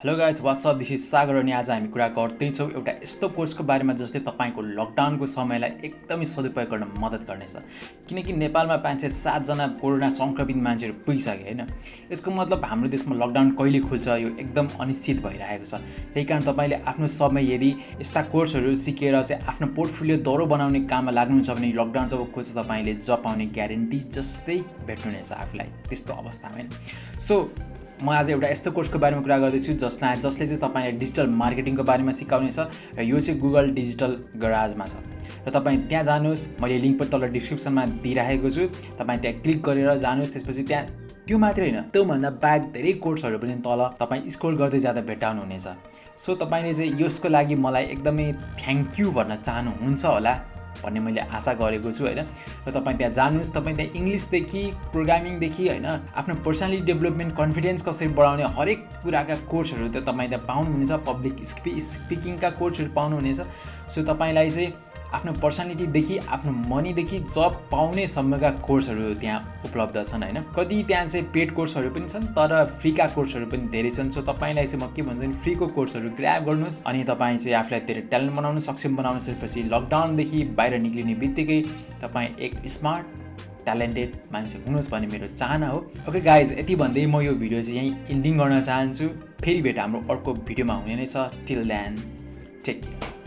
Hello guys what's up this is Sagar अनि आज हामी कुरा गर्दैछौँ एउटा यस्तो कोर्सको बारेमा जसले तपाईँको लकडाउनको समयलाई एकदमै सदुपयोग गर्न मद्दत गर्नेछ। किनकि नेपालमा 507 जना कोरोना सङ्क्रमित मान्छेहरू पुगिसके हैन। यसको मतलब हाम्रो देशमा लकडाउन कहिले खुल्छ यो एकदम अनिश्चित भइरहेको छ। त्यही कारण तपाईँले आफ्नो समय यदि यस्ता कोर्सहरू सिकेर चाहिँ आफ्नो पोर्टफोलियो दह्रो बनाउने काममा लाग्नुहुन्छ भने लकडाउन जब खुल्छ तपाईँले जब पाउने ग्यारेन्टी जस्तै भेट्नुहुनेछ आफूलाई त्यस्तो अवस्थामा हैन। सो म आज एउटा यस्तो कोर्सको बारेमा कुरा गर्दैछु जसले चाहिँ तपाईलाई डिजिटल मार्केटिङको बारेमा सिकाउनेछ र यो चाहिँ गुगल डिजिटल गराजमा छ र तपाईँ त्यहाँ जानुहोस्। मैले लिङ्क पनि तल डिस्क्रिप्सनमा दिइराखेको छु। तपाईँ त्यहाँ क्लिक गरेर जानुहोस्। त्यसपछि त्यहाँ त्यो मात्रै होइन त्योभन्दा बाहेक धेरै कोर्सहरू पनि तल तपाईँ स्क्रोल गर्दै जाँदा भेट्टाउनुहुनेछ। सो तपाईँले चाहिँ यसको लागि मलाई एकदमै थ्याङ्क यू भन्न चाहनुहुन्छ होला भन्ने मैले आशा गरेको छु हैन। र तपाईँ त्यहाँ जानुहोस्। तपाईँ त्यहाँ इङ्ग्लिसदेखि प्रोग्रामिङदेखि हैन आफ्नो पर्सनालिटी डेभलपमेन्ट कन्फिडेन्स कसरी बढाउने हरेक कुराका कोर्सहरू त तपाईँ त्यहाँ पाउनुहुनेछ। पब्लिक स्पिकिङका कोर्सहरू पाउनुहुनेछ। सो तपाईँलाई चाहिँ आफ्नो पर्सनालिटीदेखि आफ्नो मनीदेखि जब पाउनेसम्मका कोर्सहरू त्यहाँ उपलब्ध छन् हैन। कति त्यहाँ चाहिँ पेड कोर्सहरू पनि छन् तर फ्रीका कोर्सहरू पनि धेरै छन्। सो तपाईँलाई चाहिँ म के भन्छु नि फ्रीको कोर्सहरू ग्र्याब गर्नुहोस् अनि तपाईँ चाहिँ आफूलाई धेरै ट्यालेन्ट बनाउन सक्षम बनाउन सकेपछि लकडाउनदेखि बाहिर निक्लिने बित्तिकै तपाईँ एक स्मार्ट ट्यालेन्टेड मान्छे हुनुहोस् भन्ने मेरो चाहना हो। ओके गाइज यति भन्दै म यो भिडियो चाहिँ यहीँ इन्डिङ गर्न चाहन्छु। फेरि भेट हाम्रो अर्को भिडियोमा हुने नै छ। Till then take care.